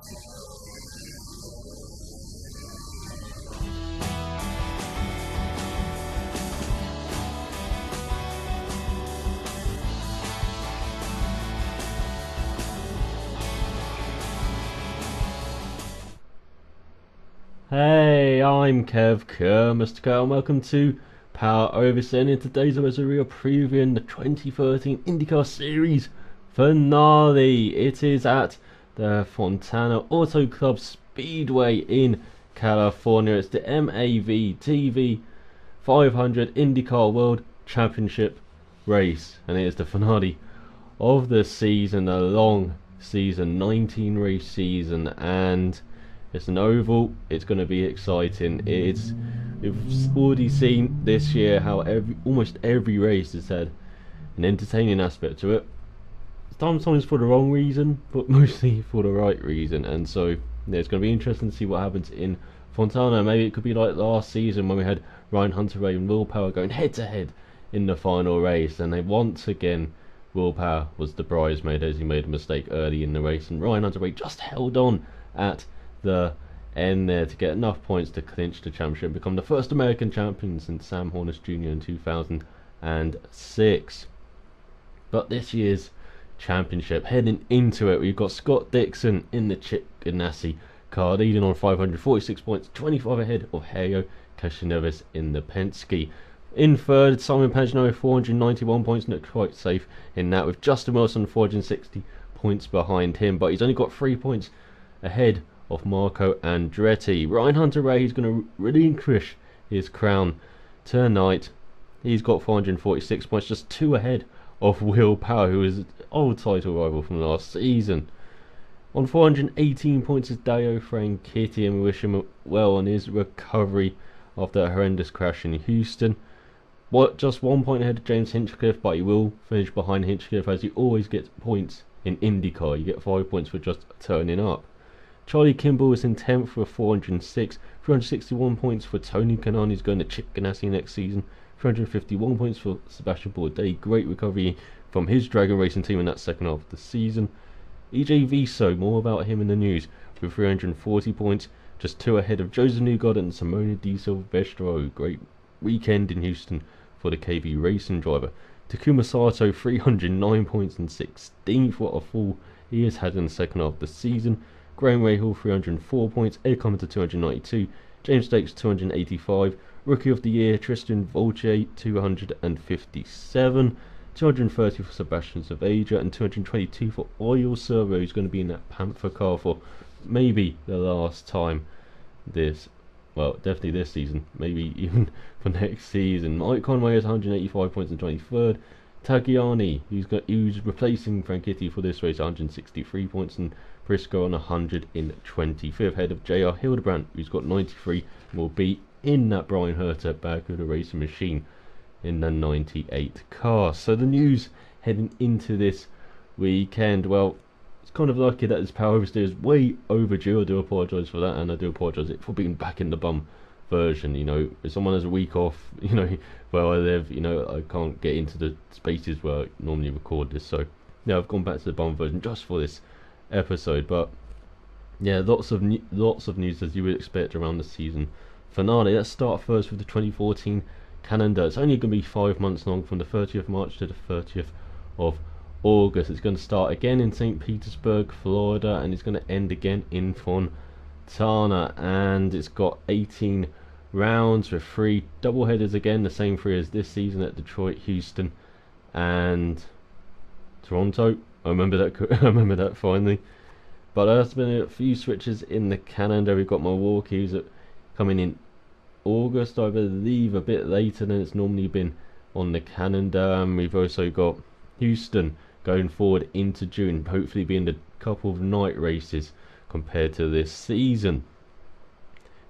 Hey, I'm Kev, Mr. Kerr, and welcome to Power Oversteer. And in today's episode, we are previewing the 2013 IndyCar Series finale. It is at the Fontana Auto Club Speedway in California. It's the MAVTV 500 IndyCar World Championship race, and it is the finale of the season, a long season, 19 race season, and it's an oval. It's going to be exciting. We've already seen this year how almost every race has had an entertaining aspect to it. Sometimes for the wrong reason, but mostly for the right reason. And so it's going to be interesting to see what happens in Fontana. Maybe it could be like last season when we had Ryan Hunter-Reay and Will Power going head to head in the final race, and they once again, Will Power was the bridesmaid as he made a mistake early in the race, and Ryan Hunter-Reay just held on at the end there to get enough points to clinch the championship and become the first American champion since Sam Hornish Jr. in 2006. But this year's championship, heading into it, we've got Scott Dixon in the Chip Ganassi car, leading on 546 points, 25 ahead of Helio Castroneves in the Penske. In third, Simon Pagenaud, 491 points, not quite safe in that, with Justin Wilson 460 points behind him, but he's only got 3 points ahead of Marco Andretti. Ryan Hunter-Reay is going to relinquish his crown tonight. He's got 446 points, just 2 ahead of Will Power, who is an old title rival from last season. On 418 points is Dario Franchitti, and we wish him well on his recovery after a horrendous crash in Houston. Just 1 point ahead of James Hinchcliffe, but he will finish behind Hinchcliffe as he always gets points in IndyCar. You get 5 points for just turning up. Charlie Kimball is in 10th with 406, 361 points for Tony Kanaan, who's going to Chip Ganassi next season, 351 points for Sebastian Bourdais, great recovery from his Dragon Racing team in that second half of the season. EJ Viso, more about him in the news, with 340 points, just 2 ahead of Joseph Newgarden and Simone Di Silvestro. Great weekend in Houston for the KV Racing driver. Takuma Sato, 309 points and 16th, what a fall he has had in the second half of the season. Graham Rahal, 304 points, Ed Commenter 292, James Stakes 285, Rookie of the Year Tristan Volche 257, 230 for Sebastian Saveja, and 222 for Oil Servo, who's going to be in that Panther car for maybe the last time definitely this season, maybe even for next season. Mike Conway has 185 points in 23rd. Tagiani, who's replacing Franchitti for this race, 163 points, and Briscoe on 100 in 25th, ahead of JR Hildebrandt, who's got 93 and will be in that Brian Herter back of the racing machine in the 98 car. So the news heading into this weekend, well, it's kind of lucky that this Power Oversteer is way overdue. I do apologise for that, and I do apologise for being back in the bum version. If someone has a week off, where I live, I can't get into the spaces where I normally record this, so yeah, I've gone back to the bum version just for this episode. But yeah, lots of news as you would expect around the season finale. Let's start first with the 2014 calendar. It's only going to be 5 months long, from the 30th of March to the 30th of August. It's going to start again in St. Petersburg, Florida, and it's going to end again in Fontana, and it's got 18 rounds with 3 double headers, again the same 3 as this season at Detroit, Houston and Toronto. I remember that finally. But there's been a few switches in the calendar. We've got Milwaukee, who's coming in August, I believe, a bit later than it's normally been on the calendar. And we've also got Houston going forward into June, hopefully being a couple of night races compared to this season.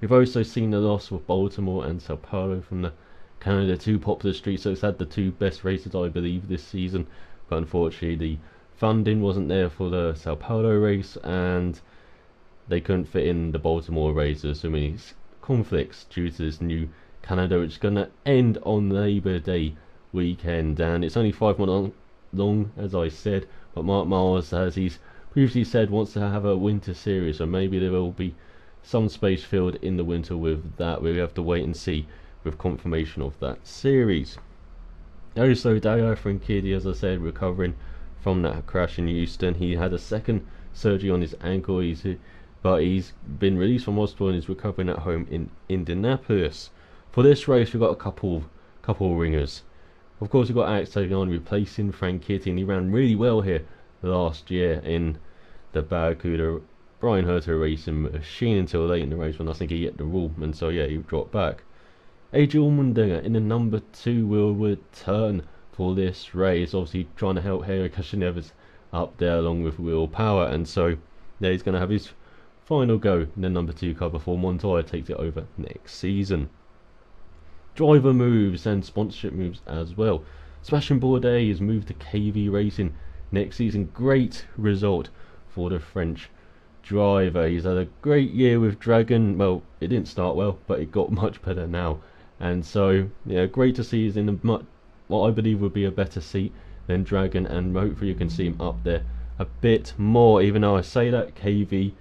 We've also seen the loss of Baltimore and Sao Paulo from the calendar, 2 popular streets, so it's had the 2 best races, I believe, this season. But unfortunately, the funding wasn't there for the Sao Paulo race, and they couldn't fit in the Baltimore race. There's so many conflicts due to this new calendar, which is going to end on Labor Day weekend, and it's only 5 months long, as I said. But Mark Miles has his previously said wants to have a winter series, so maybe there will be some space filled in the winter with that. We have to wait and see with confirmation of that series. Also, Dario Franchitti, as I said, recovering from that crash in Houston. He had a second surgery on his ankle, but he's been released from hospital and is recovering at home in Indianapolis. For this race, we've got a couple of ringers. Of course, we've got Alex Tagliani replacing Franchitti, and he ran really well here last year in the Barracuda Brian Herter racing machine until late in the race when I think he hit the wall, and so yeah, he dropped back. AJ Allmendinger in the number 2 will return for this race, obviously trying to help Henrik Kashineva's up there along with Will Power, and so yeah, he's going to have his final go in the number 2 car before Montoya takes it over next season. Driver moves and sponsorship moves as well. Sebastian Bourdais has moved to KV Racing next season. Great result for the French driver. He's had a great year with Dragon. Well, it didn't start well, but it got much better now. And so, yeah, great to see he's in what I believe would be a better seat than Dragon, and hopefully you can see him up there a bit more. Even though I say that, KV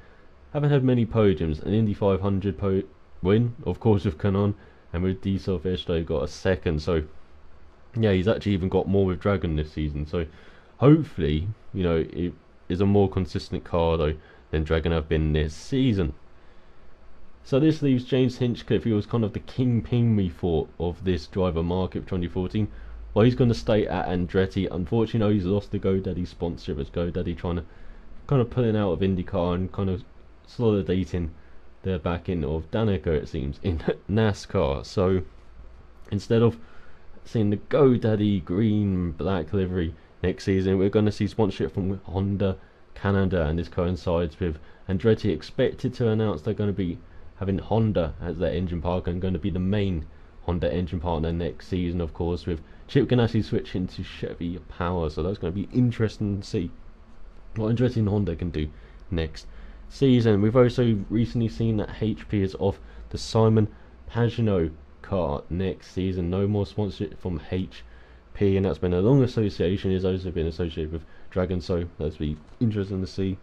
haven't had many podiums. An Indy 500 win, of course, with Canon, and with Diesel Fish they got a second. So yeah, he's actually even got more with Dragon this season. So hopefully, you know, it is a more consistent car though than Dragon have been this season. So this leaves James Hinchcliffe, who was kind of the kingpin we thought of this driver market for 2014. Well, he's going to stay at Andretti. Unfortunately, he's lost the GoDaddy sponsorship, as GoDaddy trying to kind of pulling out of IndyCar and kind of consolidating their backing of Danica, it seems, in NASCAR. So instead of seeing the GoDaddy green black livery next season, we're going to see sponsorship from Honda Canada, and this coincides with Andretti expected to announce they're going to be having Honda as their engine partner and going to be the main Honda engine partner next season, of course, with Chip Ganassi switching to Chevy Power. So that's going to be interesting to see what Andretti and Honda can do next season. We've also recently seen that HP is off the Simon Pagenaud car next season. No more sponsorship from HP, and that's been a long association. It's also been associated with Dragon, so that'll be interesting to see.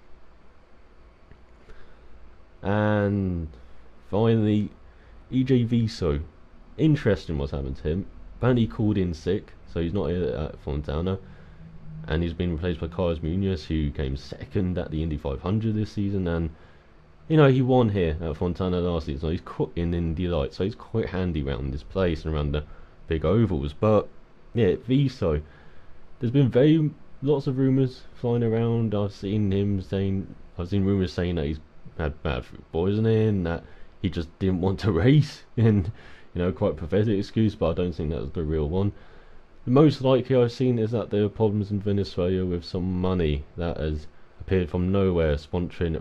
And finally, EJ Viso. Interesting what's happened to him. Apparently he called in sick, so he's not here at Fontana, and he's been replaced by Carlos Munoz, who came second at the Indy 500 this season. And you know, he won here at Fontana last season, so he's caught in Indy Lights, so he's quite handy around this place and around the big ovals. But yeah, Viso, there's been lots of rumours flying around. I've seen rumours saying that he's had bad food poisoning, that he just didn't want to race, and you know, quite pathetic excuse, but I don't think that's the real one. The most likely I've seen is that there are problems in Venezuela with some money that has appeared from nowhere, sponsoring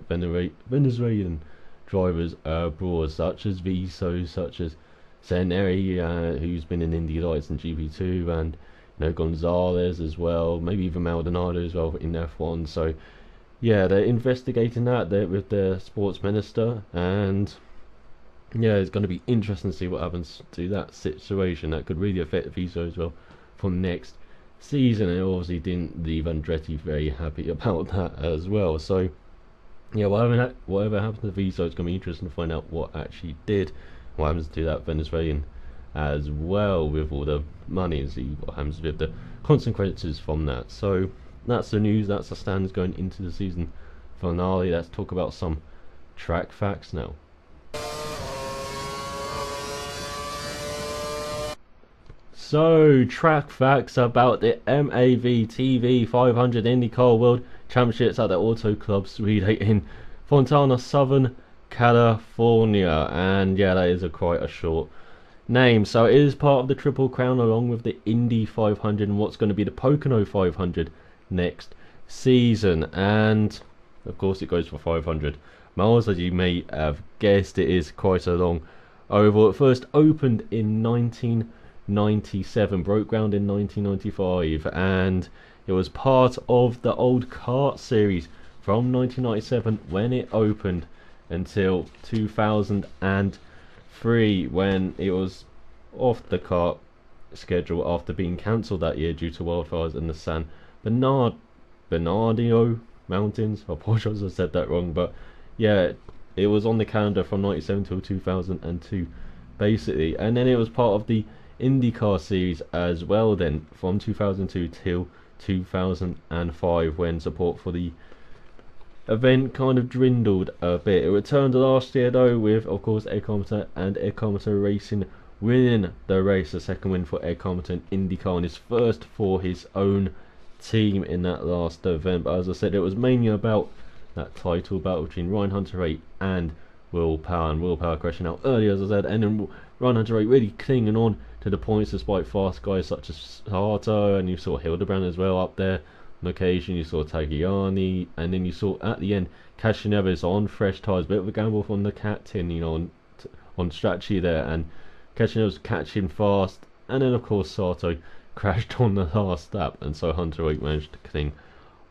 Venezuelan drivers abroad, such as Viso, such as Zaneri, who's been in Indy Lights and GP2, and you know, Gonzalez as well, maybe even Maldonado as well in F1. So yeah, they're investigating that with their sports minister, and yeah, it's going to be interesting to see what happens to that situation. That could really affect Viso as well for next season, and obviously didn't leave Andretti very happy about that as well. So yeah, whatever happens to Viso, it's going to be interesting to find out what actually did, what happens to that Venezuelan as well with all the money, and see what happens with the consequences from that. So that's the news, that's the stands going into the season finale. Let's talk about some track facts now. So, track facts about the MAVTV 500 IndyCar World Championships at the Auto Club Speedway in Fontana, Southern California. And yeah, that is quite a short name. So it is part of the Triple Crown along with the Indy 500 and what's going to be the Pocono 500 next season. And of course it goes for 500 miles, as you may have guessed. It is quite a long oval. It first opened in 1997, broke ground in 1995, and it was part of the old kart series from 1997 when it opened until 2003 when it was off the kart schedule after being cancelled that year due to wildfires in the San Bernardino Mountains. I apologize if I said that wrong, but yeah, it was on the calendar from 97 till 2002 basically, and then it was part of the IndyCar series as well then from 2002 till 2005, when support for the event kind of dwindled a bit. It returned last year though, with of course Ed Carpenter and Ed Carpenter Racing winning the race, a second win for Ed Carpenter in IndyCar and his first for his own team in that last event. But as I said, it was mainly about that title battle between Ryan Hunter-Reay and Will Power, and Will Power crashing out earlier as I said, and then Ryan Hunter-Reay really clinging on to the points despite fast guys such as Sato, and you saw Hildebrand as well up there on occasion. You saw Tagliani, and then you saw at the end Castroneves on fresh tyres, bit of a gamble from the captain, you know, on strategy there, and Castroneves catching fast, and then of course Sato crashed on the last lap, and so Hunter-Reay managed to cling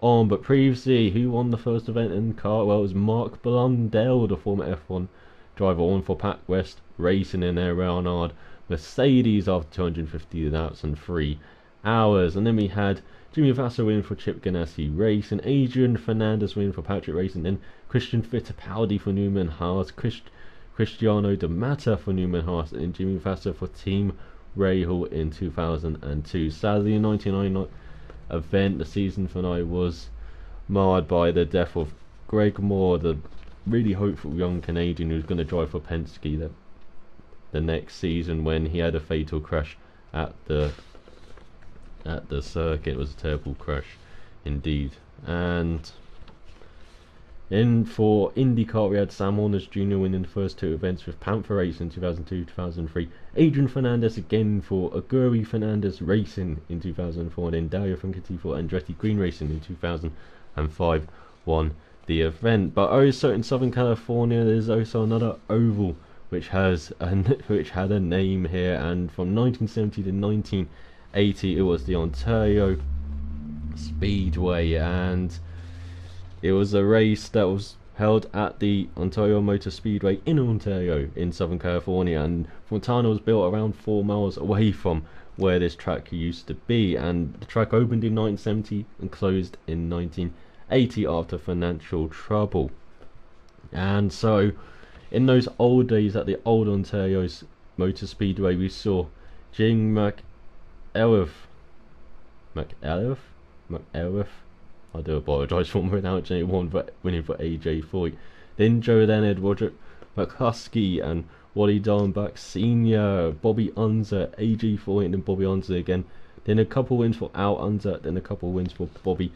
on. But previously, who won the first event in car? Well, it was Mark Blundell, the former F1 driver, on for Pac West Racing in their Reynard Mercedes after 250 laps and 3 hours. And then we had Jimmy Vasser win for Chip Ganassi Racing, Adrian Fernandez win for Patrick Racing, then Christian Fittipaldi for Newman Haas, Cristiano De Mata for Newman Haas, and Jimmy Vasser for Team Rahal in 2002. Sadly, in 1999 event, the season finale was marred by the death of Greg Moore, the really hopeful young Canadian who was going to drive for Penske the next season, when he had a fatal crash at the circuit. It was a terrible crash indeed. And in for IndyCar, we had Sam Hornish Jr. winning the first 2 events with Panther Racing in 2002-2003, Adrian Fernandez again for Aguri Fernandez Racing in 2004, and then Dario Franchitti for Andretti Green Racing in 2005 won the event. But also in Southern California, there's also another oval which had a name here, and from 1970 to 1980 it was the Ontario Speedway, and it was a race that was held at the Ontario Motor Speedway in Ontario in Southern California, and Fontana was built around 4 miles away from where this track used to be, and the track opened in 1970 and closed in 1980 after financial trouble. And so in those old days at the old Ontario Motor Speedway, we saw Jim McElrath, I do apologise for pronouncing one, but winning for AJ Foyt. Then Joe Leonard, Roger McCluskey, and Wally Darnbach Sr., Bobby Unser, AJ Foyt, and then Bobby Unser again. Then a couple wins for Al Unser, then a couple wins for Bobby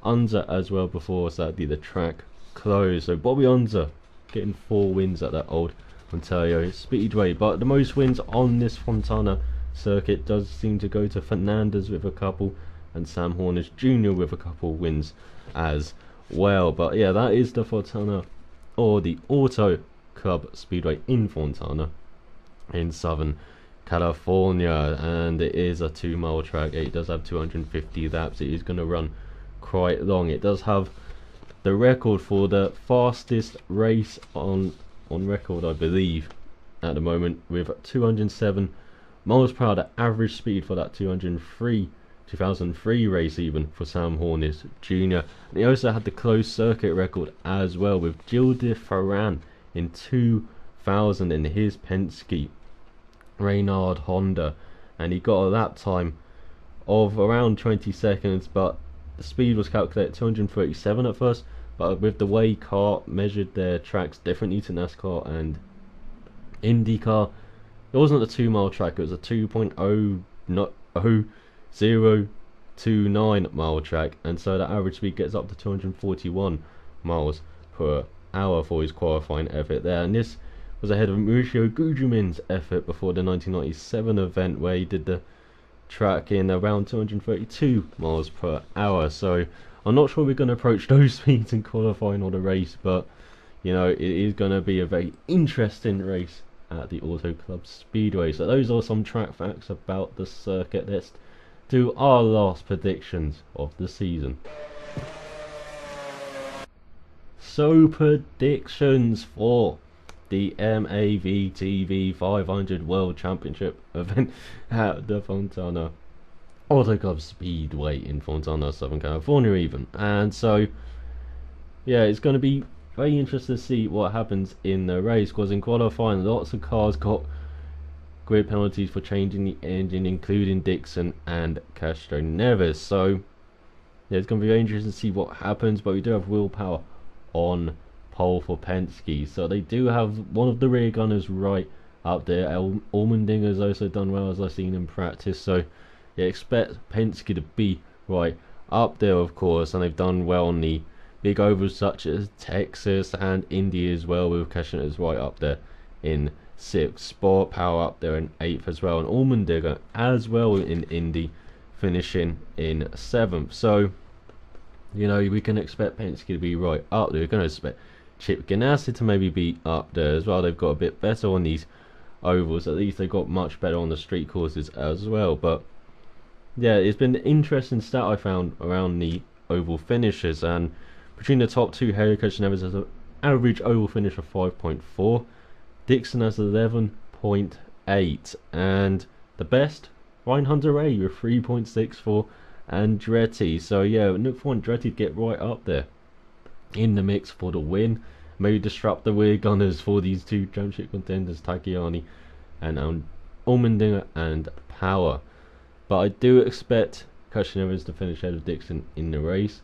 Unser as well before sadly the track closed. So Bobby Unser getting 4 wins at that old Ontario Speedway. But the most wins on this Fontana circuit does seem to go to Fernandez with a couple, and Sam Hornish Jr. with a couple wins as well. But yeah, that is the Fontana, or the Auto Club Speedway in Fontana in Southern California, and it is a 2-mile track. It does have 250 laps. It is going to run quite long. It does have the record for the fastest race on record, I believe, at the moment, with 207 miles per hour, the average speed for that 2003 race even for Sam Hornish Jr. And he also had the closed circuit record as well with Gilles de Ferran in 2000 in his Penske Reynard Honda, and he got a lap time of around 20 seconds, but the speed was calculated 237 at first, but with the way kart measured their tracks differently to NASCAR and IndyCar, it wasn't a 2-mile track, it was a 2.029 mile track, and so the average speed gets up to 241 miles per hour for his qualifying effort there. And this was ahead of Mauricio Gugelmin's effort before the 1997 event, where he did the track in around 232 miles per hour. So I'm not sure we're going to approach those speeds in qualifying or the race, but you know, it is going to be a very interesting race at the Auto Club Speedway. So those are some track facts about the circuit. Let's do our last predictions of the season. So predictions for the MAVTV 500 World Championship event at the Fontana Auto Club Speedway in Fontana, Southern California even. And so yeah, it's going to be very interesting to see what happens in the race, because in qualifying lots of cars got grid penalties for changing the engine, including Dixon and Castro Neves. So yeah, it's going to be very interesting to see what happens, but we do have willpower on pole for Penske, so they do have one of the rear gunners right up there. Allmendinger's also done well, as I've seen in practice, so yeah, expect Penske to be right up there, of course, and they've done well on the big ovals such as Texas and Indy as well, with Cashner right up there in 6th spot, Power up there in 8th as well, and Allmendinger as well in Indy finishing in 7th. So you know, we can expect Penske to be right up there. We're going to expect Chip Ganassi to maybe be up there as well. They've got a bit better on these ovals, at least they got much better on the street courses as well. But yeah, it's been an interesting stat I found around the oval finishes, and between the top two, Harry Neves has an average oval finish of 5.4, Dixon has 11.8, and the best, Ryan Hunter-Reay with 3.64, Andretti. So yeah, look for Andretti to get right up there in the mix for the win, maybe disrupt the rear gunners for these two championship contenders, Tagliani and Allmendinger and Power. But I do expect Neves to finish ahead of Dixon in the race.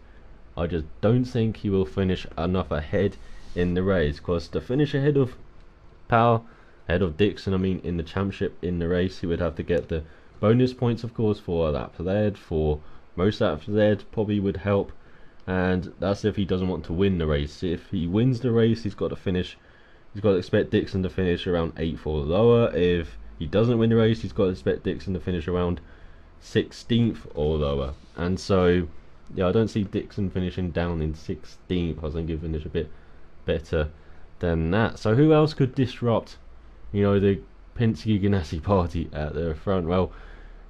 I just don't think he will finish enough ahead in the race, because to finish ahead of Power, ahead of Dixon, I mean in the championship in the race, he would have to get the bonus points, of course, for lap led, for most laps led probably would help, and that's if he doesn't want to win the race. If he wins the race, he's got to expect Dixon to finish around 8th or lower. If he doesn't win the race, he's got to expect Dixon to finish around 16th or lower. And so yeah, I don't see Dixon finishing down in 16th. I think he'll finish a bit better than that. So who else could disrupt, you know, the Penske Ganassi party at the front? Well,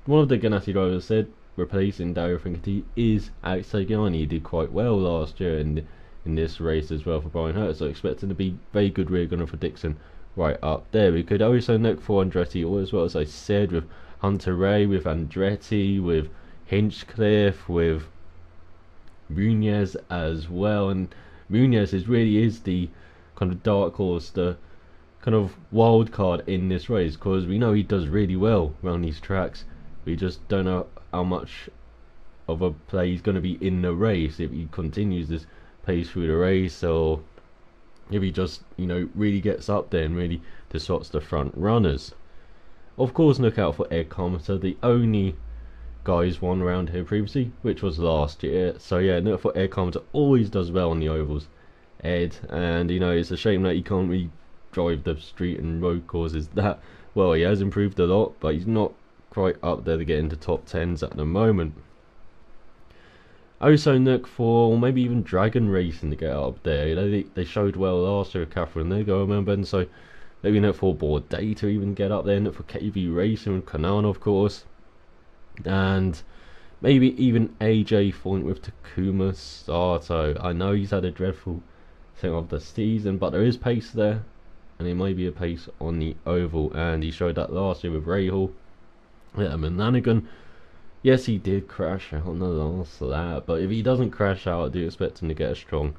one of the Ganassi drivers said replacing Dario Franchitti is Alex Tagliani. He did quite well last year in this race as well for Brian Hurt, so expecting to be very good rear gunner for Dixon right up there. We could also look for Andretti, or as well as I said, with Hunter-Reay, with Andretti, with Hinchcliffe, with Munoz as well. And Munoz really is the kind of dark horse, the kind of wild card in this race, because we know he does really well around these tracks. We just don't know how much of a play he's going to be in the race, if he continues this pace through the race, or if he just, you know, really gets up there and really disrupts the front runners. Of course, look out for Ed Carpenter, the only guy who's won around here previously, which was last year. So yeah, look for Ed Carpenter, always does well on the ovals, Ed, and you know, it's a shame that he can't really drive the street and road courses that well. He has improved a lot, but he's not quite up there to get into top 10s at the moment. Also look for maybe even Dragon Racing to get up there. You know, they showed well last year with Catherine Nego, I remember, and so maybe look for Bourdais to even get up there. Look for KV Racing and Kanano, of course, and maybe even AJ Foyt with Takuma Sato. I know he's had a dreadful thing of the season, but there is pace there, and it may be a pace on the oval, and he showed that last year with Rahal. Mananigan, yes, he did crash out on the last lap, but if he doesn't crash out, I do expect him to get a strong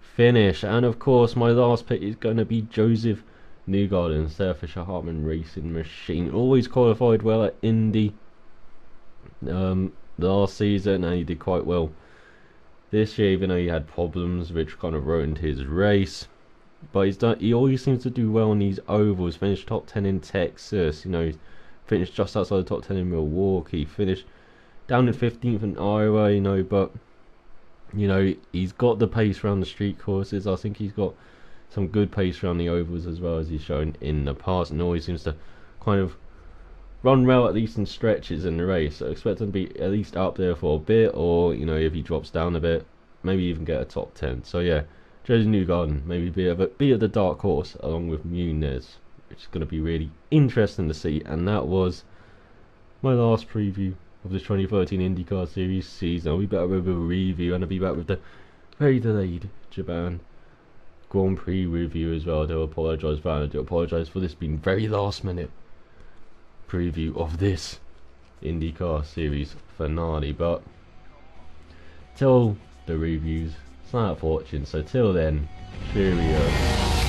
finish. And of course, my last pick is going to be Joseph Newgarden, Sarah Fisher Hartman Racing Machine. Always qualified well at Indy last season, and he did quite well this year, even though he had problems which kind of ruined his race. But he always seems to do well in these ovals. Finished top 10 in Texas, you know, he's finished just outside the top 10 in Milwaukee, finished down in 15th in Iowa, you know, but you know, he's got the pace around the street courses. I think he's got some good pace around the ovals as well, as he's shown in the past, and always seems to kind of run well, at least in stretches in the race. So expect him to be at least up there for a bit, or you know, if he drops down a bit, maybe even get a top 10. So yeah, Joseph Newgarden maybe be at the dark horse along with Munoz, which is going to be really interesting to see. And that was my last preview of the 2013 IndyCar Series season. I'll be back with a review, and I'll be back with the very delayed Japan Grand Prix review as well. I do apologise for that. I do apologise for this being very last minute preview of this IndyCar Series finale. But till the reviews Thanks for watching. So till then, cheerio.